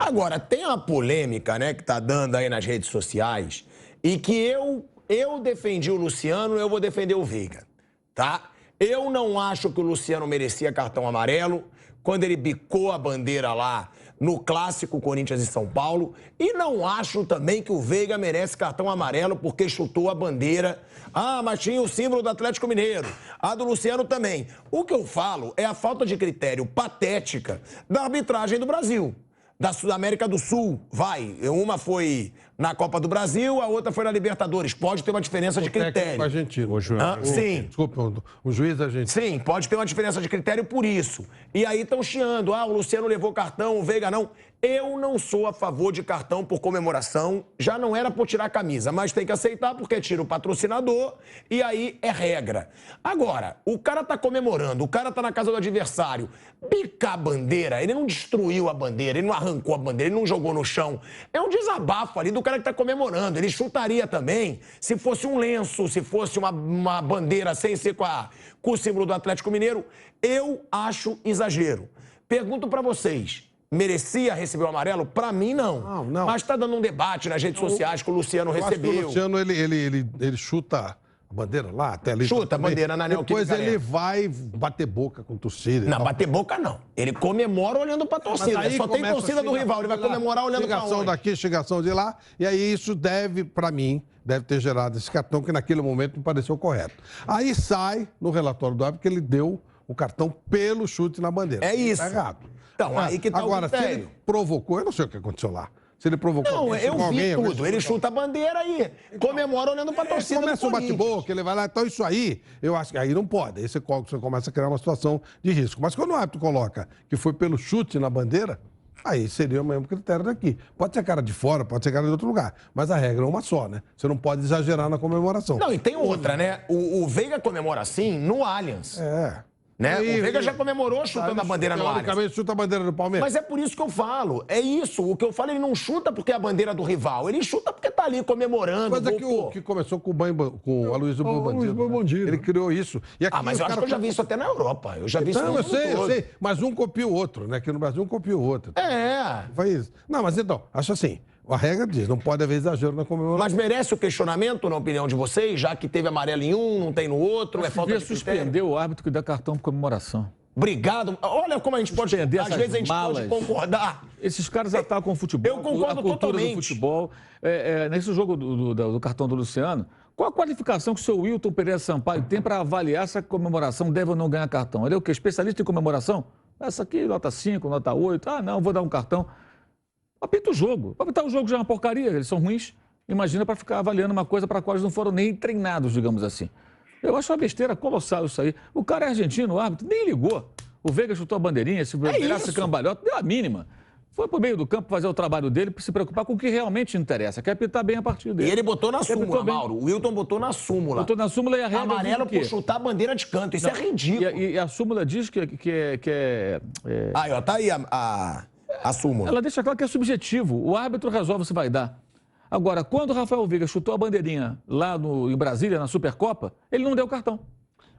Agora, tem uma polêmica, né, que tá dando aí nas redes sociais e que eu defendi o Luciano, eu vou defender o Veiga, tá? Eu não acho que o Luciano merecia cartão amarelo quando ele bicou a bandeira lá no clássico Corinthians e São Paulo. E não acho também que o Veiga merece cartão amarelo porque chutou a bandeira. Ah, mas tinha o símbolo do Atlético Mineiro. A do Luciano também. O que eu falo é a falta de critério patética da arbitragem do Brasil. Da América do Sul, vai. Uma foi na Copa do Brasil, a outra foi na Libertadores. Pode ter uma diferença de critério. Argentino. Sim. Desculpa, o juiz argentino. Sim, pode ter uma diferença de critério por isso. E aí estão chiando. Ah, o Luciano levou cartão, o Veiga não. Eu não sou a favor de cartão por comemoração. Já não era por tirar a camisa, mas tem que aceitar porque tira o patrocinador e aí é regra. Agora, o cara tá comemorando, o cara tá na casa do adversário. Picar a bandeira, ele não destruiu a bandeira, ele não arrancou a bandeira, ele não jogou no chão. É um desabafo ali do cara que tá comemorando. Ele chutaria também se fosse um lenço, se fosse uma bandeira sem ser com o símbolo do Atlético Mineiro. Eu acho exagero. Pergunto pra vocês. Merecia receber o amarelo? Pra mim, não. Não. Mas tá dando um debate nas redes sociais que o Luciano recebeu. Acho que o Luciano, ele chuta a bandeira lá, até ali. Chuta a bandeira na Depois ele vai bater boca com torcida. Não, bater boca não. Ele comemora olhando pra torcida. Só tem torcida do rival, ele vai comemorar olhando pra onde? Chegação daqui, chegação de lá. E aí isso deve, pra mim, deve ter gerado esse cartão que naquele momento me pareceu correto. Aí sai no relatório do árbitro que ele deu o cartão pelo chute na bandeira. É isso. Tá errado. Então, aí que tá agora, o critério. se ele provocou, eu não sei o que aconteceu lá. Se ele provocou Não, alguém, eu vi alguém, tudo. Ele chuta a bandeira e comemora olhando pra torcida do começa o Corinthians. bate-boca, ele vai lá. Então, isso aí, eu acho que aí não pode. Aí você começa a criar uma situação de risco. Mas quando o árbitro coloca que foi pelo chute na bandeira, aí seria o mesmo critério daqui. Pode ser cara de fora, pode ser cara de outro lugar. Mas a regra é uma só, né? Você não pode exagerar na comemoração. Não, e tem outra, né? O Veiga comemora assim no Allianz. Né? O Veiga já comemorou chutando a bandeira no Allianz. Teoricamente, chuta a bandeira do Palmeiras. Mas é por isso que eu falo. É isso. O que eu falo, ele não chuta porque é a bandeira do rival. Ele chuta porque tá ali comemorando. Coisa que começou com o Aloysio Bandido. Ele criou isso. E aqui mas eu acho que eu já vi isso até na Europa. Eu já vi isso no mundo todo. Eu sei. Mas um copia o outro, né? Aqui no Brasil, um copia o outro. Foi isso. Não, mas então, acho assim. A regra diz, não pode haver exagero na comemoração. Mas merece o questionamento, na opinião de vocês, já que teve amarelo em um, não tem no outro, é falta de suspender o árbitro que dá cartão por comemoração. Obrigado. Olha como a gente pode... Suspender às vezes a gente pode concordar. Esses caras atacam o futebol. Eu concordo a cultura totalmente. do futebol. Nesse jogo do cartão do Luciano, qual a qualificação que o seu Wilton Pereira Sampaio tem para avaliar se a comemoração deve ou não ganhar cartão? Ele é o quê? Especialista em comemoração? Essa aqui, nota 5, nota 8. Ah, não, vou dar um cartão. Apita o jogo. Apitar o jogo já é uma porcaria, eles são ruins. Imagina para ficar avaliando uma coisa para a qual eles não foram nem treinados, digamos assim. Eu acho uma besteira colossal isso aí. O cara é argentino, o árbitro, nem ligou. O Veiga chutou a bandeirinha, se virasse cambalhota, deu a mínima. Foi pro meio do campo fazer o trabalho dele para se preocupar com o que realmente interessa, que é apitar bem a partida dele. E ele botou na súmula, Mauro. O Wilton botou na súmula. Botou na súmula e a regra amarelo por chutar a bandeira de canto. Isso é ridículo. E a súmula diz que é... Aí, ó, tá aí a súmula. Ela deixa claro que é subjetivo. O árbitro resolve se vai dar. Agora, quando o Rafael Veiga chutou a bandeirinha lá em Brasília, na Supercopa, ele não deu cartão.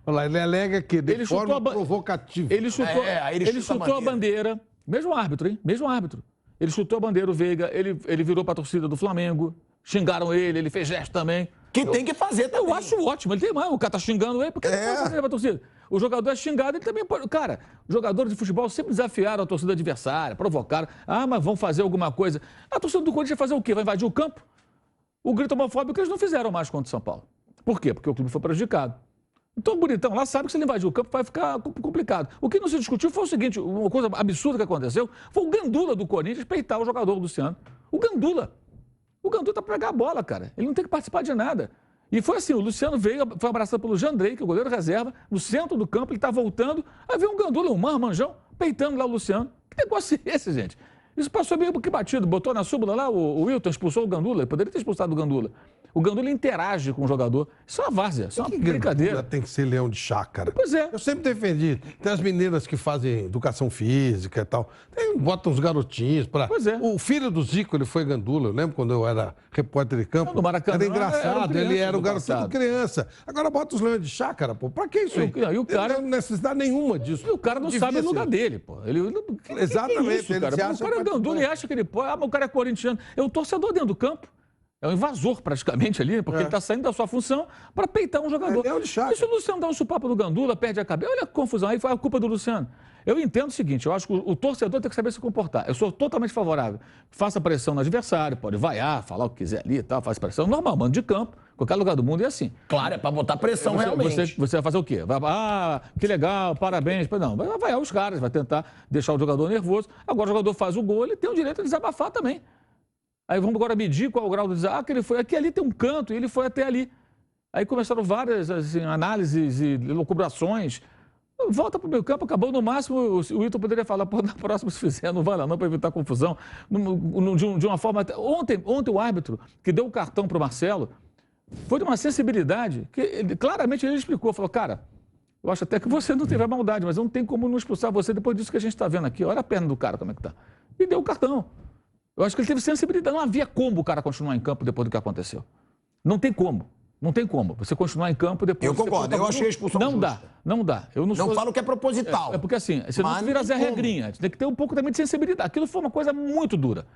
Olha lá, ele alega que de forma provocativa. Ele chutou a bandeira. Mesmo árbitro, hein? Mesmo árbitro. Ele chutou a bandeira, o Veiga, ele virou para a torcida do Flamengo, xingaram ele fez gesto também. Tem que fazer também. Eu acho ótimo. Ele tem mais, o cara tá xingando ele, porque ele pode fazer para a torcida. O jogador é xingado, ele também pode... Cara, jogadores de futebol sempre desafiaram a torcida adversária, provocaram. Ah, mas vão fazer alguma coisa. A torcida do Corinthians vai fazer o quê? Vai invadir o campo? O grito homofóbico eles não fizeram mais contra o São Paulo. Por quê? Porque o clube foi prejudicado. Então o bonitão lá sabe que se ele invadir o campo vai ficar complicado. O que não se discutiu foi o seguinte, uma coisa absurda que aconteceu, foi o Gandula do Corinthians peitar o jogador do Luciano. O Gandula tá pra pegar a bola, cara. Ele não tem que participar de nada. E foi assim, o Luciano veio, foi abraçado pelo Jandrei, que é o goleiro reserva, no centro do campo, ele tá voltando, aí veio um Gandula, um marmanjão, peitando lá o Luciano. Que negócio é esse, gente? Isso passou meio que batido, botou na súmula lá, o Wilton expulsou o Gandula, ele poderia ter expulsado o Gandula. O Gandula interage com o jogador. Isso é uma várzea, isso é uma brincadeira. Tem que ser leão de chácara. Pois é. Eu sempre defendi. Tem as meninas que fazem educação física e tal. Botam os garotinhos pra... Pois é. O filho do Zico, ele foi Gandula. Eu lembro quando eu era repórter de campo. No Maracanã, era engraçado. Ele era um garoto passado. criança. Agora bota os leões de chácara, pô. Pra que isso aí? E o cara... Não tem necessidade nenhuma disso. E o cara não sabe o lugar dele, pô. Exatamente. Que é isso, cara? O cara é Gandula e acha que ele pode. Ah, mas o cara é corintiano. É o torcedor dentro do campo. É um invasor, praticamente, ali, porque ele está saindo da sua função para peitar um jogador. E se o Luciano dá um supapo do Gandula, perde a cabeça, olha a confusão, aí foi a culpa do Luciano. Eu entendo o seguinte, eu acho que o torcedor tem que saber se comportar. Eu sou totalmente favorável. Faça pressão no adversário, pode vaiar, falar o que quiser ali e tal, faz pressão. Normal, mano de campo, qualquer lugar do mundo é assim. Claro, é para botar pressão realmente. Você vai fazer o quê? Que legal, parabéns. Não, vai vaiar os caras, vai tentar deixar o jogador nervoso. Agora o jogador faz o gol, ele tem o direito de desabafar também. Aí vamos agora medir qual o grau de que ele foi. Aqui ali tem um canto e ele foi até ali. Aí começaram várias assim, análises e elucubrações. Volta para o meio campo, acabou. No máximo, o Wilton poderia falar, pô, na próxima, se fizer, não vai lá não para evitar confusão. De uma forma... Ontem o árbitro que deu o cartão para o Marcelo foi de uma sensibilidade que claramente ele explicou. Falou, cara, eu acho até que você não teve a maldade, mas não tem como não expulsar você depois disso que a gente está vendo aqui. Olha a perna do cara como é que tá. E deu o cartão. Eu acho que ele teve sensibilidade. Não havia como o cara continuar em campo depois do que aconteceu. Não tem como. Não tem como. Você continuar em campo depois... Eu concordo. Eu achei a expulsão justa. Não dá. Eu não falo que é proposital. É porque assim, você não vira Zé Regrinha. Tem que ter um pouco também de sensibilidade. Aquilo foi uma coisa muito dura.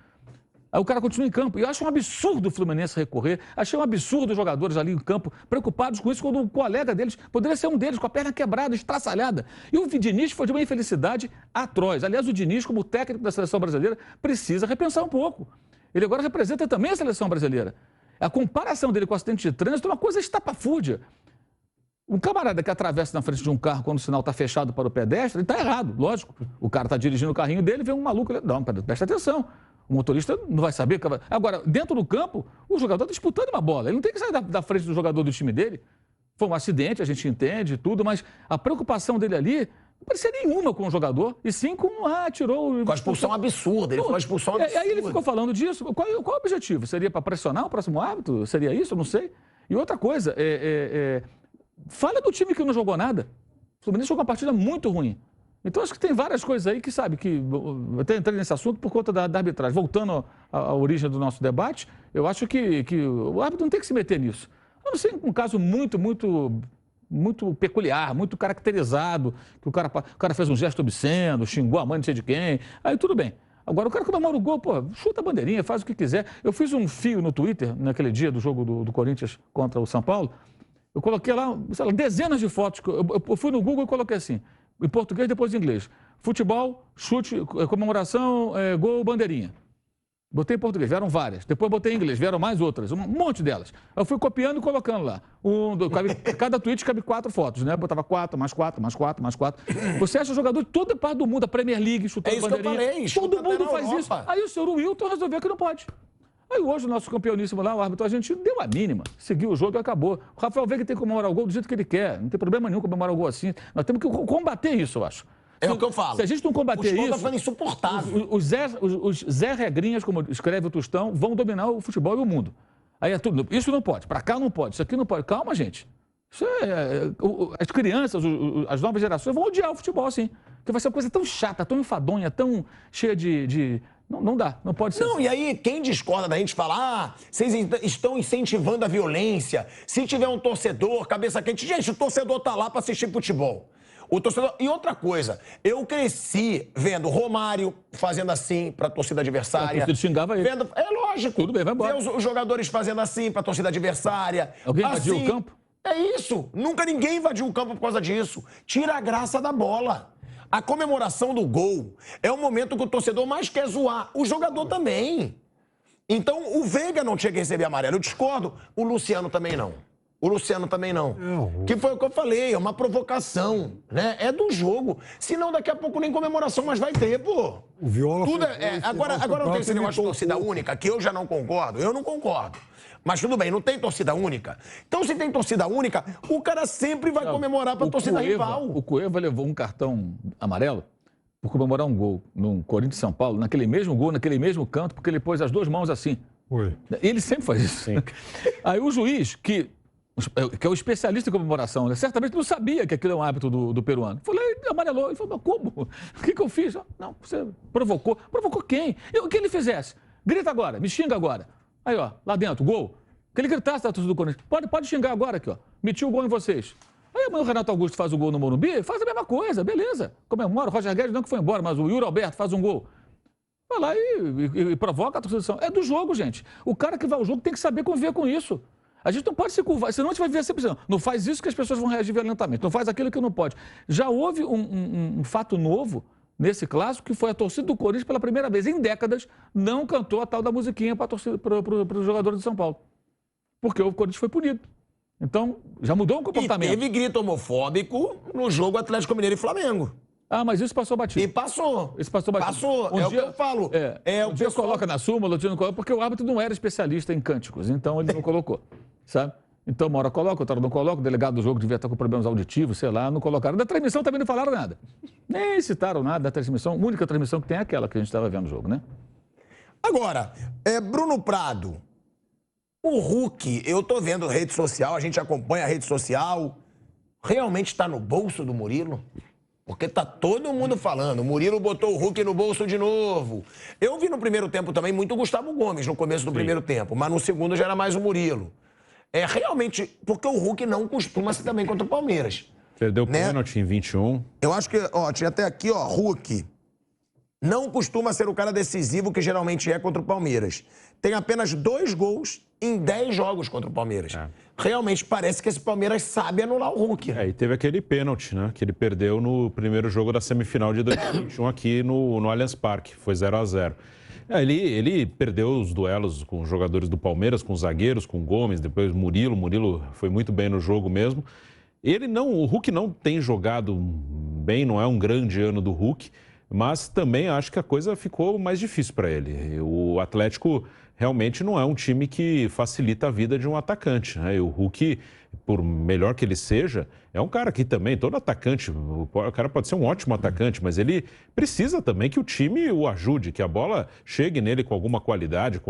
Aí o cara continua em campo. E eu acho um absurdo o Fluminense recorrer. Achei um absurdo os jogadores ali em campo preocupados com isso, quando um colega deles, poderia ser um deles, com a perna quebrada, estraçalhada. E o Diniz foi de uma infelicidade atroz. Aliás, o Diniz, como técnico da seleção brasileira, precisa repensar um pouco. Ele agora representa também a seleção brasileira. A comparação dele com o acidente de trânsito é uma coisa estapafúrdia. Um camarada que atravessa na frente de um carro quando o sinal está fechado para o pedestre, ele está errado, lógico. O cara está dirigindo o carrinho dele, vê um maluco... Não, presta atenção. O motorista não vai saber. Agora, dentro do campo, o jogador está disputando uma bola. Ele não tem que sair da frente do jogador do time dele. Foi um acidente, a gente entende tudo, mas a preocupação dele ali não parecia nenhuma com o jogador, e sim com, tirou... Com a expulsão absurda, ele foi uma expulsão absurda. Aí ele ficou falando disso. Qual o objetivo? Seria para pressionar o próximo árbitro? Seria isso? Eu não sei. E outra coisa, fala do time que não jogou nada. O Fluminense jogou uma partida muito ruim. Então, acho que tem várias coisas aí que, sabe, que eu até entrei nesse assunto por conta da arbitragem. Voltando à origem do nosso debate, eu acho que o árbitro não tem que se meter nisso. Eu não sei, um caso muito peculiar, muito caracterizado, que o cara fez um gesto obsceno, xingou a mãe não sei de quem, aí tudo bem. Agora, o cara comemora o gol, pô, chuta a bandeirinha, faz o que quiser. Eu fiz um fio no Twitter, naquele dia do jogo do Corinthians contra o São Paulo, eu coloquei lá, sei lá, dezenas de fotos, eu fui no Google e coloquei assim, em português, depois em inglês. Futebol, chute, comemoração, gol, bandeirinha. Botei em português, vieram várias. Depois botei em inglês, vieram mais outras, um monte delas. Eu fui copiando e colocando lá. Cada tweet cabe 4 fotos, né? Botava 4, mais 4, mais 4, mais 4. Você acha jogador de toda parte do mundo, a Premier League, chutando bandeirinha. Que eu falei, todo mundo faz isso. Aí o senhor Wilton resolveu que não pode. Aí hoje o nosso campeoníssimo lá, o árbitro argentino, deu a mínima. Seguiu o jogo e acabou. O Rafael Veiga tem que comemorar o gol do jeito que ele quer. Não tem problema nenhum comemorar o gol assim. Nós temos que combater isso, eu acho. É o que eu falo. Se a gente não combater isso... O futebol está ficando insuportável. Os Zé Regrinhas, como escreve o Tostão, vão dominar o futebol e o mundo. Aí é tudo. Isso não pode, para cá não pode, isso aqui não pode. Calma, gente. Isso as crianças, as novas gerações vão odiar o futebol, assim. Porque vai ser uma coisa tão chata, tão enfadonha, tão cheia de... Não dá, não pode ser. Não, assim. E aí quem discorda da gente fala, vocês estão incentivando a violência. Se tiver um torcedor, cabeça quente... Gente, o torcedor tá lá para assistir futebol. O torcedor... E outra coisa, eu cresci vendo Romário fazendo assim para a torcida adversária. A torcida xingava ele. É lógico. Tudo bem, vai embora. Ver os jogadores fazendo assim para a torcida adversária. Alguém invadiu o campo? É isso. Nunca ninguém invadiu o campo por causa disso. Tira a graça da bola. A comemoração do gol é o momento que o torcedor mais quer zoar. O jogador também. Então, o Veiga não tinha que receber amarelo. Eu discordo. O Luciano também não. Que foi o que eu falei, é uma provocação, né? É do jogo. Senão, daqui a pouco nem comemoração mais vai ter, pô. O Viola... Tudo agora não tem esse negócio de torcida única, que eu já não concordo. Eu não concordo. Mas tudo bem, não tem torcida única. Então, se tem torcida única, o cara sempre vai comemorar para a torcida rival. O Cueva levou um cartão amarelo por comemorar um gol no Corinthians e São Paulo, naquele mesmo gol, naquele mesmo canto, porque ele pôs as 2 mãos assim, Foi. Ele sempre faz isso. Sim. Aí o juiz, que é o especialista em comemoração, né? Certamente não sabia que aquilo é um hábito do peruano. Foi lá e amarelou. Ele falou, mas como? O que eu fiz? Não, você provocou. Provocou quem? O que ele fizesse? Grita agora, me xinga agora. Aí, ó, lá dentro, gol. Que ele gritasse da torcida do Corinthians. Pode xingar agora aqui, ó. Meti o gol em vocês. Aí amanhã o Renato Augusto faz o gol no Morumbi, faz a mesma coisa, beleza. Comemora, o Roger Guedes não que foi embora, mas o Yuri Alberto faz um gol. Vai lá e provoca a torcida. É do jogo, gente. O cara que vai ao jogo tem que saber conviver com isso. A gente não pode se curvar, senão a gente vai viver sempre não faz isso que as pessoas vão reagir violentamente, não faz aquilo que não pode. Já houve um fato novo nesse clássico, que foi a torcida do Corinthians, pela primeira vez em décadas, não cantou a tal da musiquinha para os jogadores de São Paulo. Porque o Corinthians foi punido. Então, já mudou o comportamento. E teve grito homofóbico no jogo Atlético Mineiro e Flamengo. Ah, mas isso passou batido. E passou. Isso passou batido. Passou, Um é dia, o que eu falo. Um dia coloca na súmula, outro dia não coloca, porque o árbitro não era especialista em cânticos, então ele não colocou, sabe? Então, uma hora coloca, outra hora não coloca, o delegado do jogo devia estar com problemas auditivos, sei lá, não colocaram. Da transmissão também não falaram nada. Nem citaram nada da transmissão, a única transmissão que tem é aquela que a gente estava vendo o jogo, né? Agora, Bruno Prado, o Hulk, eu tô vendo rede social, a gente acompanha a rede social, realmente está no bolso do Murilo? Porque tá todo mundo falando, o Murilo botou o Hulk no bolso de novo. Eu vi no primeiro tempo também muito Gustavo Gomes no começo do primeiro tempo, mas no segundo já era mais o Murilo. É realmente, porque o Hulk não costuma ser também contra o Palmeiras. Perdeu né? pênalti em 21. Eu acho que, ó, tinha até aqui, ó, Hulk não costuma ser o cara decisivo que geralmente é contra o Palmeiras. Tem apenas 2 gols em 10 jogos contra o Palmeiras. Realmente parece que esse Palmeiras sabe anular o Hulk. E teve aquele pênalti, né? Que ele perdeu no primeiro jogo da semifinal de 2021 aqui no Allianz Parque. Foi 0-0. Ele perdeu os duelos com os jogadores do Palmeiras, com os zagueiros, com o Gomes, depois Murilo. Murilo foi muito bem no jogo mesmo. O Hulk não tem jogado bem, não é um grande ano do Hulk, mas também acho que a coisa ficou mais difícil para ele. O Atlético realmente não é um time que facilita a vida de um atacante, né? E o Hulk, por melhor que ele seja, é um cara que também, todo atacante, o cara pode ser um ótimo atacante, mas ele precisa também que o time o ajude, que a bola chegue nele com alguma qualidade,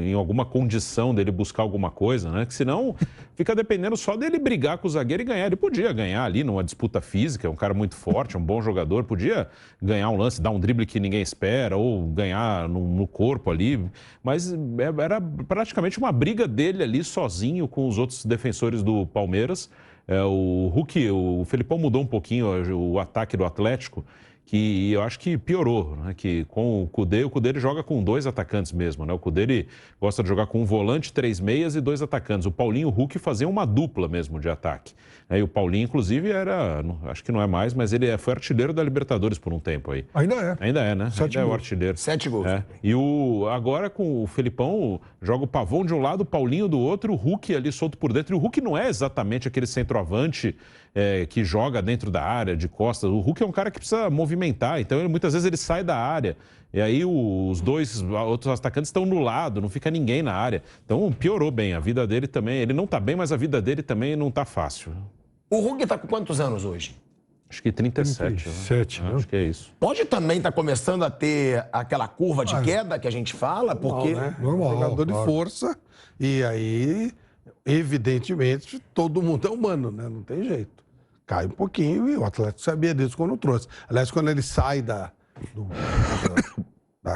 em alguma condição dele buscar alguma coisa, né? Que senão fica dependendo só dele brigar com o zagueiro e ganhar. Ele podia ganhar ali numa disputa física, é um cara muito forte, é um bom jogador, podia ganhar um lance, dar um drible que ninguém espera, ou ganhar no corpo ali, mas era praticamente uma briga dele ali sozinho com os outros defensores do Palmeiras. O Hulk, o Felipão mudou um pouquinho o ataque do Atlético, que eu acho que piorou, né? Que com o Cudê ele joga com 2 atacantes mesmo, né? O Cudê ele gosta de jogar com um volante, 3 meias e 2 atacantes. O Paulinho e o Hulk faziam uma dupla mesmo de ataque. E o Paulinho, inclusive, acho que não é mais, mas ele foi artilheiro da Libertadores por um tempo aí. Ainda é. Ainda é, né? 7 Ainda gols. É o artilheiro. 7 gols. E agora com o Felipão, joga o Pavão de um lado, o Paulinho do outro, o Hulk ali solto por dentro. E o Hulk não é exatamente aquele centroavante que joga dentro da área, de costas. O Hulk é um cara que precisa movimentar, então muitas vezes ele sai da área. E aí os 2 outros atacantes estão no lado, não fica ninguém na área. Então piorou bem, a vida dele também. Ele não está bem, mas a vida dele também não está fácil. O Hulk está com quantos anos hoje? Acho que 37. 37, né? Acho que é isso. Pode também estar começando a ter aquela curva de queda que a gente fala, porque... Normal, Jogador de claro. força, e aí, evidentemente, todo mundo é humano, né? Não tem jeito. Cai um pouquinho e o Atlético sabia disso quando trouxe. Aliás, quando ele sai da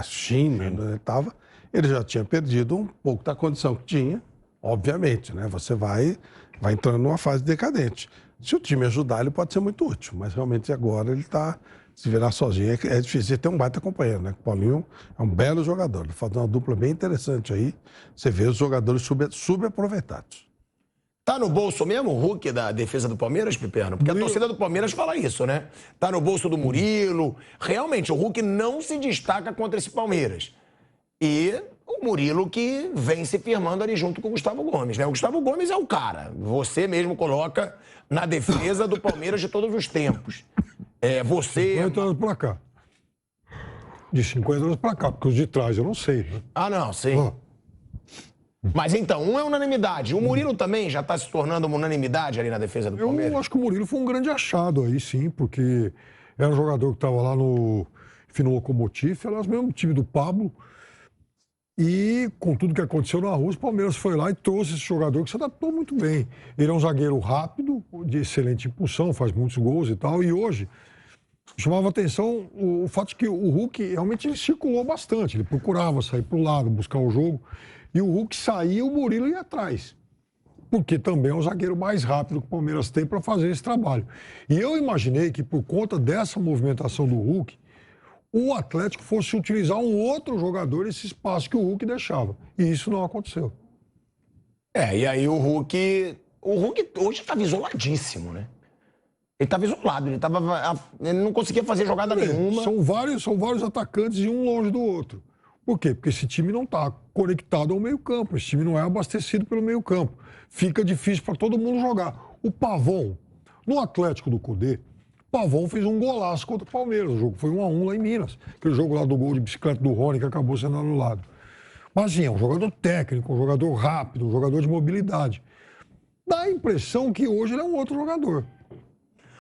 China, onde ele estava, ele já tinha perdido um pouco da condição que tinha, obviamente, né? Você vai entrando numa fase decadente. Se o time ajudar, ele pode ser muito útil, mas realmente agora ele está se virar sozinho. É difícil. Ele tem um baita companheiro, né? O Paulinho é um belo jogador. Ele faz uma dupla bem interessante aí. Você vê os jogadores subaproveitados. Tá no bolso mesmo o Hulk da defesa do Palmeiras, Piperno? Porque a torcida do Palmeiras fala isso, né? Tá no bolso do Murilo. Realmente, o Hulk não se destaca contra esse Palmeiras. E o Murilo que vem se firmando ali junto com o Gustavo Gomes, né? O Gustavo Gomes é o cara. Você mesmo coloca na defesa do Palmeiras de todos os tempos. Você... 50 anos pra cá. De 50 anos pra cá, porque os de trás eu não sei, né? Ah, não, sim. Ó, Mas então, um é unanimidade. O Murilo também já está se tornando uma unanimidade ali na defesa do Palmeiras? eu acho que o Murilo foi um grande achado aí, sim, porque era um jogador que estava lá no Fino Locomotiv, era o mesmo time do Pablo. E com tudo que aconteceu na Rússia, o Palmeiras foi lá e trouxe esse jogador que se adaptou muito bem. Ele é um zagueiro rápido, de excelente impulsão, faz muitos gols e tal. E hoje, chamava atenção o fato de que o Hulk realmente ele circulou bastante. Ele procurava sair para o lado, buscar o jogo. E o Hulk saía, o Murilo ia atrás. Porque também é o zagueiro mais rápido que o Palmeiras tem para fazer esse trabalho. E eu imaginei que por conta dessa movimentação do Hulk, o Atlético fosse utilizar um outro jogador esse espaço que o Hulk deixava. E isso não aconteceu. E aí o Hulk hoje estava isoladíssimo, né? Ele estava isolado, ele não conseguia fazer jogada nenhuma. São vários atacantes e um longe do outro. Por quê? Porque esse time não está conectado ao meio-campo, esse time não é abastecido pelo meio-campo. Fica difícil para todo mundo jogar. O Pavão, no Atlético do Cudê, Pavão fez um golaço contra o Palmeiras. O jogo foi 1-1 lá em Minas. Aquele jogo lá do gol de bicicleta do Rony que acabou sendo anulado. Mas, sim, é um jogador técnico, um jogador rápido, um jogador de mobilidade. Dá a impressão que hoje ele é um outro jogador.